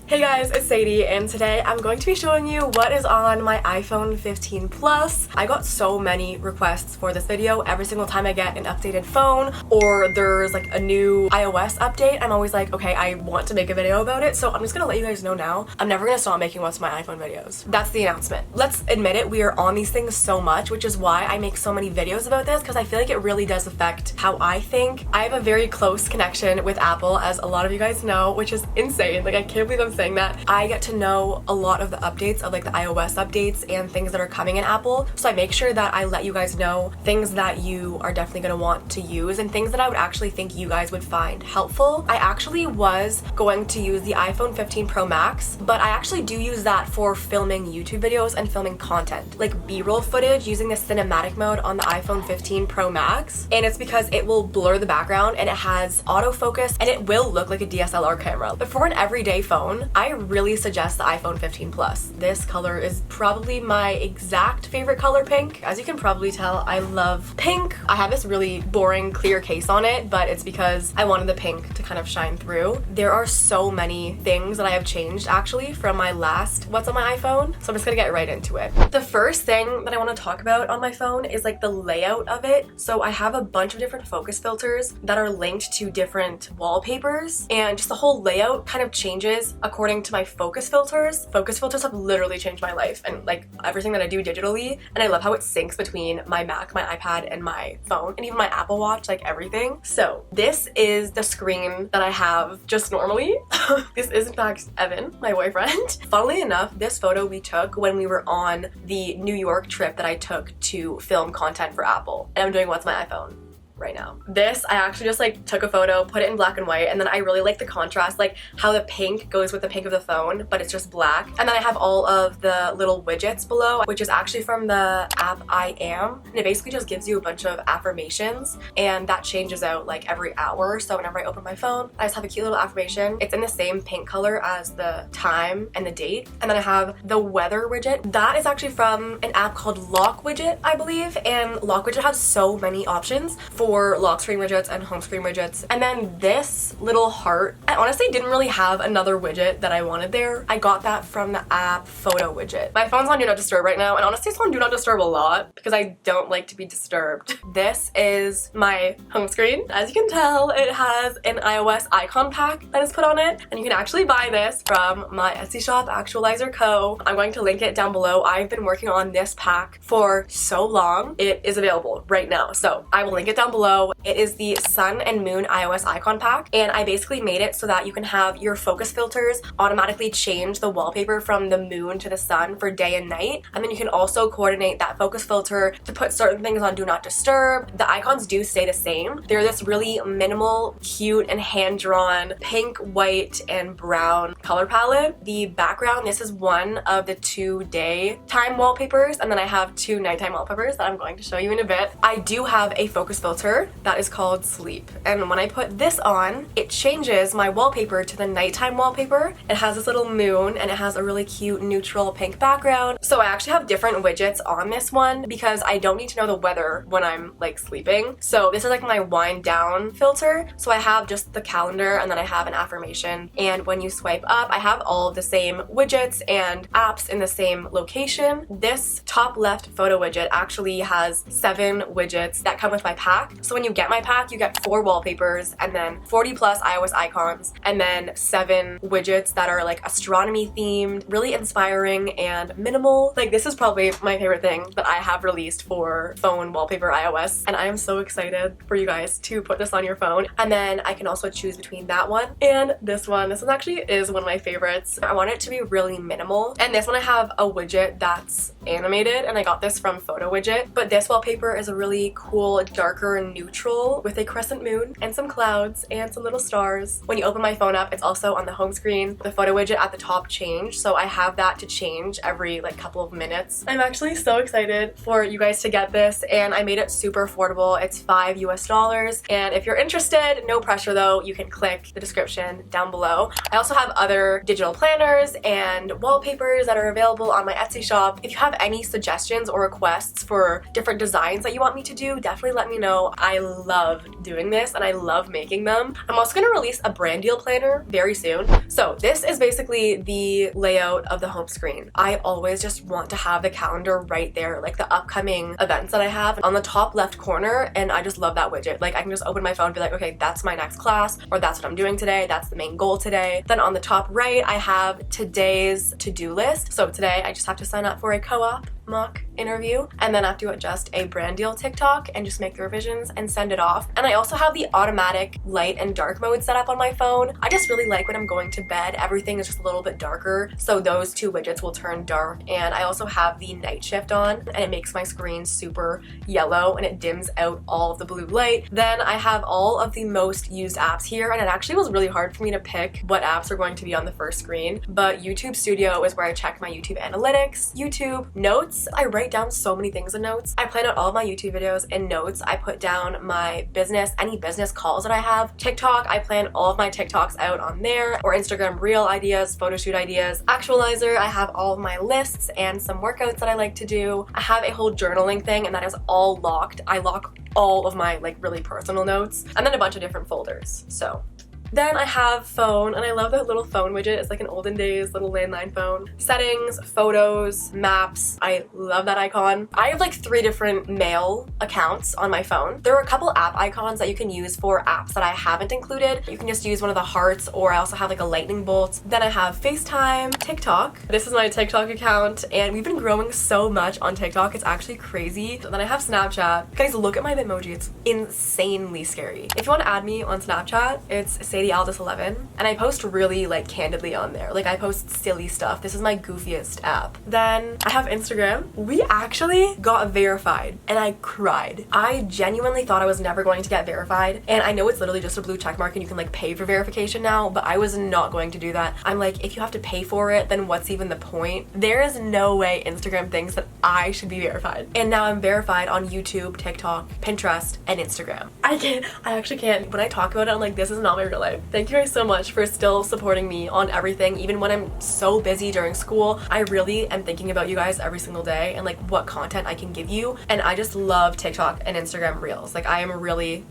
Hey guys, it's Sadie, and today I'm going to be showing you what is on my iPhone 15 Plus. I got so many requests for this video. Every single time I get an updated phone or there's like a new iOS update, I'm always like, okay, I want to make a video about it, so I'm just gonna let you guys know now. I'm never gonna stop making what's my iPhone videos. That's the announcement. Let's admit it, we are on these things so much, which is why I make so many videos about this, because I feel like it really does affect how I think. I have a very close connection with Apple, as a lot of you guys know, which is insane. Like, I can't believe I'm saying that. I get to know a lot of the updates of like the iOS updates and things that are coming in Apple, so I make sure that I let you guys know things that you are definitely going to want to use and things that I would actually think you guys would find helpful. I actually was going to use the iPhone 15 Pro Max, but I actually do use that for filming YouTube videos and filming content, like B-roll footage using the cinematic mode on the iPhone 15 Pro Max, and it's because it will blur the background and it has autofocus and it will look like a DSLR camera. But for an everyday phone, I really suggest the iPhone 15 Plus. This color is probably my exact favorite color, pink. As you can probably tell, I love pink. I have this really boring clear case on it, but it's because I wanted the pink to kind of shine through. There are so many things that I have changed actually from my last what's on my iPhone, so I'm just gonna get right into it. The first thing that I want to talk about on my phone is like the layout of it. So I have a bunch of different focus filters that are linked to different wallpapers, and just the whole layout kind of changes according to my focus filters. Focus filters have literally changed my life and like everything that I do digitally, and I love how it syncs between my Mac, my iPad, and my phone, and even my Apple Watch, like everything. So this is the screen that I have just normally. This is in fact Evan, my boyfriend. Funnily enough, this photo we took when we were on the New York trip that I took to film content for Apple, and I'm doing what's my iPhone right now. This, I actually just like took a photo, put it in black and white, and then I really like the contrast, like how the pink goes with the pink of the phone, but it's just black. And then I have all of the little widgets below, which is actually from the app I Am, and it basically just gives you a bunch of affirmations, and that changes out like every hour. So whenever I open my phone, I just have a cute little affirmation. It's in the same pink color as the time and the date. And then I have the weather widget. That is actually from an app called Lock Widget, I believe, and Lock Widget has so many options for lock screen widgets and home screen widgets. And then this little heart, I honestly didn't really have another widget that I wanted there. I got that from the app Photo Widget. My phone's on Do Not Disturb right now, and honestly it's on Do Not Disturb a lot because I don't like to be disturbed. This is my home screen. As you can tell, it has an iOS icon pack that is put on it, and you can actually buy this from my Etsy shop, Actualizer Co. I'm going to link it down below. I've been working on this pack for so long. It is available right now, so I will link it down below. It is the Sun and Moon iOS icon pack, and I basically made it so that you can have your focus filters automatically change the wallpaper from the moon to the sun for day and night, and then you can also coordinate that focus filter to put certain things on Do Not Disturb. The icons do stay the same. They're this really minimal, cute, and hand-drawn pink, white, and brown color palette. The background, this is one of the 2 daytime wallpapers, and then I have 2 nighttime wallpapers that I'm going to show you in a bit. I do have a focus filter that is called Sleep, and when I put this on, it changes my wallpaper to the nighttime wallpaper. It has this little moon and it has a really cute neutral pink background. So I actually have different widgets on this one because I don't need to know the weather when I'm like sleeping. So this is like my wind down filter. So I have just the calendar, and then I have an affirmation, and when you swipe up, I have all of the same widgets and apps in the same location. This top left photo widget actually has 7 widgets that come with my pack. So when you get my pack, you get 4 wallpapers and then 40 plus iOS icons, and then 7 widgets that are like astronomy themed, really inspiring and minimal. Like, this is probably my favorite thing that I have released for phone wallpaper iOS, and I am so excited for you guys to put this on your phone. And then I can also choose between that one and this one. This one actually is one of my favorites. I want it to be really minimal, and this one I have a widget that's animated, and I got this from Photo Widget. But this wallpaper is a really cool, darker and neutral with a crescent moon and some clouds and some little stars. When you open my phone up, it's also on the home screen. The photo widget at the top changed, so I have that to change every like couple of minutes. I'm actually so excited for you guys to get this, and I made it super affordable. It's $5 US, and if you're interested, no pressure though, you can click the description down below. I also have other digital planners and wallpapers that are available on my Etsy shop. If you have any suggestions or requests for different designs that you want me to do, definitely let me know. I love doing this and I love making them. I'm also gonna release a brand deal planner very soon. So this is basically the layout of the home screen. I always just want to have the calendar right there, like the upcoming events that I have on the top left corner, and I just love that widget. Like I can just open my phone and be like, okay, that's my next class, or that's what I'm doing today, that's the main goal today. Then on the top right, I have today's to-do list. So today I just have to sign up for a co-op mock interview, and then I have to adjust a brand deal TikTok and just make the revisions and send it off. And I also have the automatic light and dark mode set up on my phone. I just really like when I'm going to bed, everything is just a little bit darker, so those two widgets will turn dark. And I also have the night shift on, and it makes my screen super yellow and it dims out all of the blue light. Then I have all of the most used apps here, and it actually was really hard for me to pick what apps are going to be on the first screen, but YouTube Studio is where I check my YouTube analytics, YouTube, Notes. I write down so many things in Notes. I plan out all of my YouTube videos in Notes. I put down my business, any business calls that I have. TikTok, I plan all of my TikToks out on there, or Instagram reel ideas, photo shoot ideas. Actualizer, I have all of my lists and some workouts that I like to do. I have a whole journaling thing, and that is all locked. I lock all of my like really personal notes, and then a bunch of different folders. So then I have phone, and I love that little phone widget. It's like an olden days little landline phone. Settings, photos, maps. I love that icon. I have like 3 different mail accounts on my phone. There are a couple app icons that you can use for apps that I haven't included. You can just use one of the hearts, or I also have like a lightning bolt. Then I have FaceTime, TikTok. This is my TikTok account, and we've been growing so much on TikTok. It's actually crazy. Then I have Snapchat. Guys, look at my Bitmoji. It's insanely scary. If you want to add me on Snapchat, it's Sadie Aldis 11, and I post really like candidly on there. Like I post silly stuff. This is my goofiest app. Then I have Instagram. We actually got verified, and I cried. I genuinely thought I was never going to get verified, and I know it's literally just a blue check mark and you can like pay for verification now, but I was not going to do that. I'm like, if you have to pay for it, then what's even the point? There is no way Instagram thinks that I should be verified. And now I'm verified on YouTube, TikTok, Pinterest, and Instagram. I actually can't. When I talk about it, I'm like, this is not my real life. Thank you guys so much for still supporting me on everything, even when I'm so busy during school. I really am thinking about you guys every single day and like what content I can give you, and I just love TikTok and Instagram reels. Like I'm really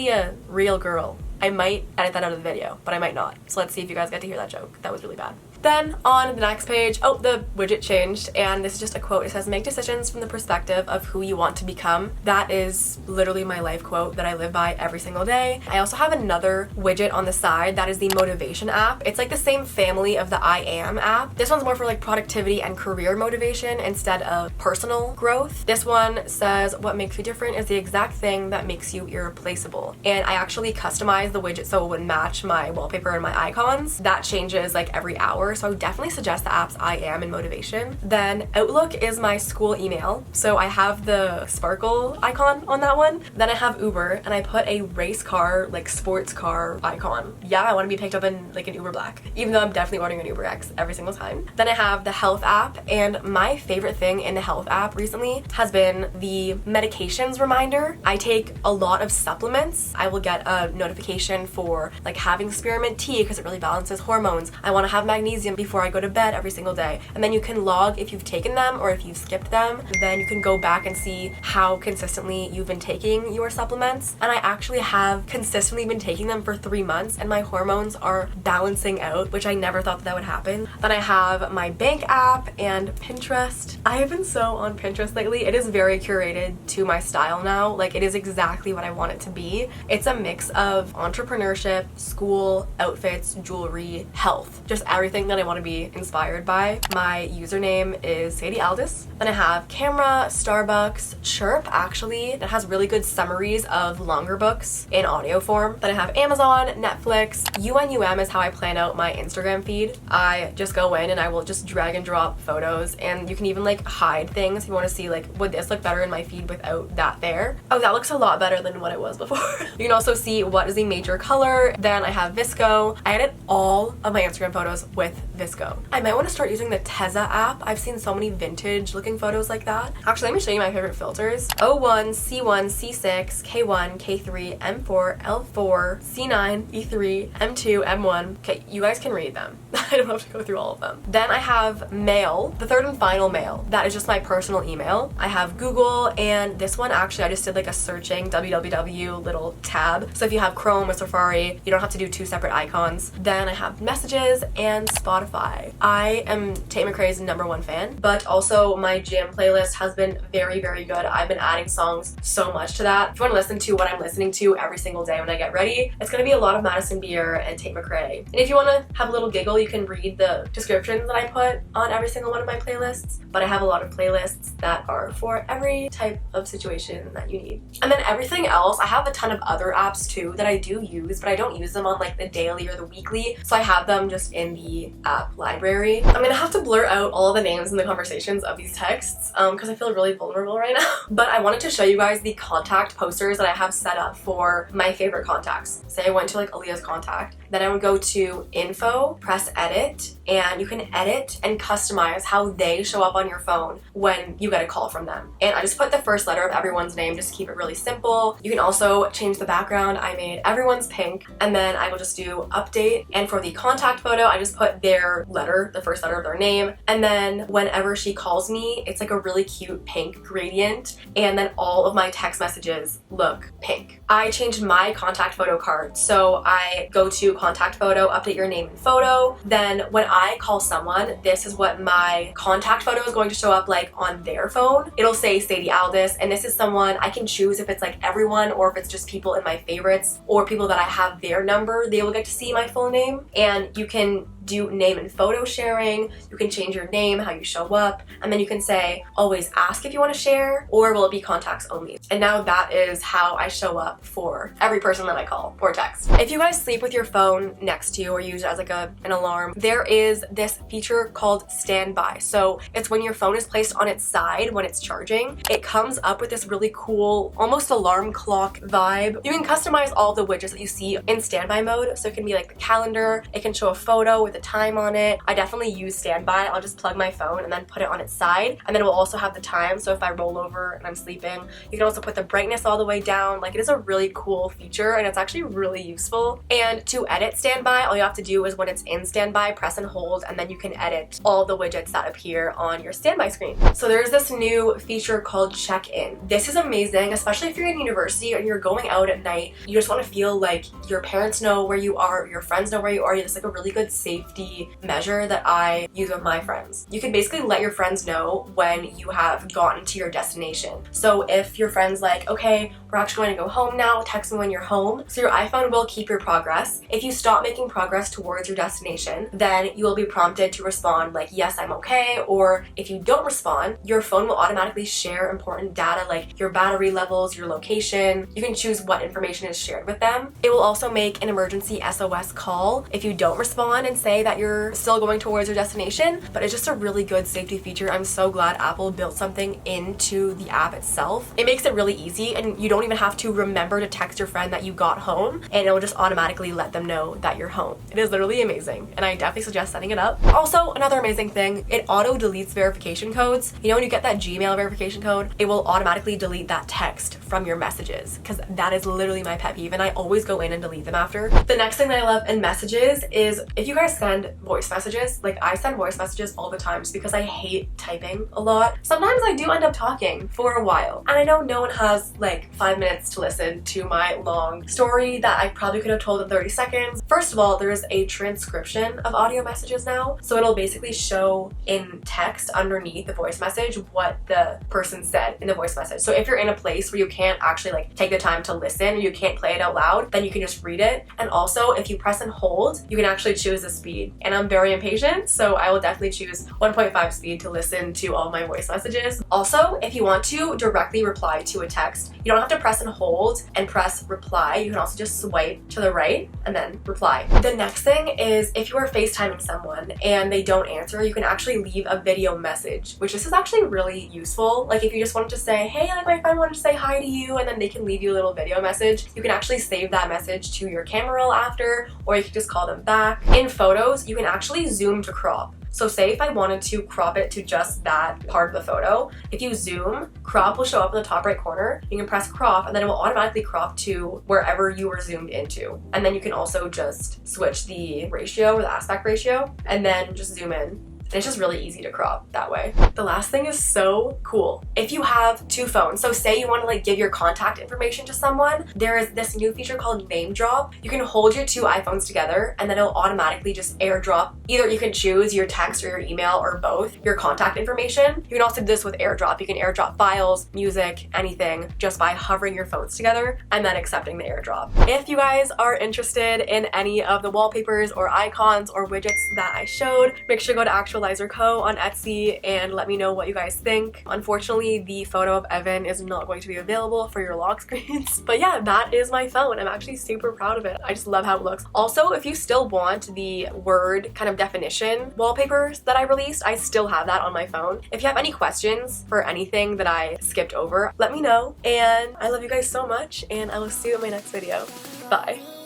a real girl. I might edit that out of the video, but I might not. So let's see if you guys get to hear that joke. That was really bad. Then on the next page, oh, the widget changed, and this is just a quote. It says, make decisions from the perspective of who you want to become. That is literally my life quote that I live by every single day. I also have another widget on the side that is the motivation app. It's like the same family of the I Am app. This one's more for like productivity and career motivation instead of personal growth. This one says, what makes you different is the exact thing that makes you irreplaceable. And I actually customized the widget so it would match my wallpaper and my icons. That changes like every hour. So I would definitely suggest the apps I Am and Motivation. Then Outlook is my school email. So I have the sparkle icon on that one. Then I have Uber, and I put a race car, like sports car icon. Yeah, I want to be picked up in like an Uber Black, even though I'm definitely ordering an Uber X every single time. Then I have the health app, and my favorite thing in the health app recently has been the medications reminder. I take a lot of supplements. I will get a notification for like having spearmint tea because it really balances hormones. I want to have magnesium before I go to bed every single day, and then you can log if you've taken them or if you've skipped them. Then you can go back and see how consistently you've been taking your supplements, and I actually have consistently been taking them for 3 months, and my hormones are balancing out, which I never thought that would happen. Then I have my bank app and Pinterest. I have been so on Pinterest lately. It is very curated to my style now. Like it is exactly what I want it to be. It's a mix of entrepreneurship, school, outfits, jewelry, health, just everything that I want to be inspired by. My username is Sadie Aldis. Then I have camera, Starbucks, Chirp actually. It has really good summaries of longer books in audio form. Then I have Amazon, Netflix. UNUM is how I plan out my Instagram feed. I just go in and I will just drag and drop photos, and you can even like hide things if you want to see like, would this look better in my feed without that there? Oh, that looks a lot better than what it was before. You can also see what is the major color. Then I have Visco. I edit all of my Instagram photos with Visco. I might want to start using the Tezza app. I've seen so many vintage looking photos like that. Actually, let me show you my favorite filters. O1, C1, C6, K1, K3, M4, L4, C9, E3, M2, M1. Okay, you guys can read them. I don't have to go through all of them. Then I have mail, the third and final mail. That is just my personal email. I have Google, and this one actually I just did like a searching www little tab. So if you have Chrome or Safari, you don't have to do two separate icons. Then I have messages and Spotify. I am Tate McRae's #1 fan, but also my jam playlist has been very, very good. I've been adding songs so much to that. If you want to listen to what I'm listening to every single day when I get ready, it's going to be a lot of Madison Beer and Tate McRae. And if you want to have a little giggle, you can read the descriptions that I put on every single one of my playlists. But I have a lot of playlists that are for every type of situation that you need. And then everything else, I have a ton of other apps too that I do use, but I don't use them on like the daily or the weekly. So I have them just in the app library. I'm gonna have to blur out all the names and the conversations of these texts because I feel really vulnerable right now. But I wanted to show you guys the contact posters that I have set up for my favorite contacts. Say I went to like Aaliyah's contact, then I would go to info, press edit, and you can edit and customize how they show up on your phone when you get a call from them. And I just put the first letter of everyone's name just to keep it really simple. You can also change the background. I made everyone's pink, and then I will just do update. And for the contact photo, I just put their letter, the first letter of their name. And then whenever she calls me, it's like a really cute pink gradient. And then all of my text messages look pink. I changed my contact photo card. So I go to contact photo, update your name and photo. Then when I call someone, this is what my contact photo is going to show up like on their phone. It'll say Sadie Aldis, and this is someone I can choose if it's like everyone or if it's just people in my favorites or people that I have their number, they will get to see my full name. And you can do name and photo sharing. You can change your name, how you show up, and then you can say always ask if you want to share, or will it be contacts only. And now that is how I show up for every person that I call or text. If you guys sleep with your phone next to you or use it as like an alarm, there is this feature called standby. So it's when your phone is placed on its side when it's charging, it comes up with this really cool almost alarm clock vibe. You can customize all the widgets that you see in standby mode. So it can be like the calendar, it can show a photo with a time on it. I definitely use standby. I'll just plug my phone and then put it on its side, and then it will also have the time. So if I roll over and I'm sleeping, you can also put the brightness all the way down. Like, it is a really cool feature, and it's actually really useful. And to edit standby, all you have to do is when it's in standby, press and hold, and then you can edit all the widgets that appear on your standby screen. So there's this new feature called check-in. This is amazing, especially if you're in university and you're going out at night. You just want to feel like your parents know where you are, your friends know where you are. It's like a really good safety measure that I use with my friends. You can basically let your friends know when you have gotten to your destination. So if your friend's like, okay, we're actually going to go home now, text me when you're home. So your iPhone will keep your progress. If you stop making progress towards your destination, then you will be prompted to respond like, yes, I'm okay. Or if you don't respond, your phone will automatically share important data like your battery levels, your location. You can choose what information is shared with them. It will also make an emergency SOS call if you don't respond and say that you're still going towards your destination. But it's just a really good safety feature. I'm so glad Apple built something into the app itself. It makes it really easy, and you don't even have to remember to text your friend that you got home, and it will just automatically let them know that you're home. It is literally amazing, and I definitely suggest setting it up. Also, another amazing thing, it auto deletes verification codes. You know, when you get that Gmail verification code, it will automatically delete that text from your messages, because that is literally my pet peeve, and I always go in and delete them after. The next thing that I love in messages is if you guys send voice messages. Like, I send voice messages all the time just because I hate typing a lot. Sometimes I do end up talking for a while, and I know no one has like 5 minutes to listen to my long story that I probably could have told in 30 seconds. First of all, there's a transcription of audio messages now, so it'll basically show in text underneath the voice message what the person said in the voice message. So if you're in a place where you can't actually like take the time to listen, or you can't play it out loud, then you can just read it. And also, if you press and hold, you can actually choose the speed. And I'm very impatient, so I will definitely choose 1.5 speed to listen to all my voice messages. Also, if you want to directly reply to a text, you don't have to press and hold and press reply. You can also just swipe to the right and then reply. The next thing is if you are FaceTiming someone and they don't answer, you can actually leave a video message, which this is actually really useful. Like, if you just wanted to say, hey, like my friend wanted to say hi to you, and then they can leave you a little video message, you can actually save that message to your camera roll after, or you can just call them back. In photos, photos, you can actually zoom to crop. So say if I wanted to crop it to just that part of the photo, if you zoom, crop will show up in the top right corner. You can press crop and then it will automatically crop to wherever you were zoomed into. And then you can also just switch the ratio or the aspect ratio and then just zoom in. And it's just really easy to crop that way. The last thing is so cool. If you have two phones, so say you want to like give your contact information to someone, there is this new feature called name drop. You can hold your two iPhones together and then it'll automatically just airdrop. Either you can choose your text or your email or both, your contact information. You can also do this with airdrop. You can airdrop files, music, anything, just by hovering your phones together and then accepting the airdrop. If you guys are interested in any of the wallpapers or icons or widgets that I showed, make sure to go to Actualizer Co. on Etsy and let me know what you guys think. Unfortunately, the photo of Evan is not going to be available for your lock screens. But yeah, that is my phone. I'm actually super proud of it. I just love how it looks. Also, if you still want the word kind of definition wallpapers that I released, I still have that on my phone. If you have any questions for anything that I skipped over, let me know. And I love you guys so much and I will see you in my next video. Bye.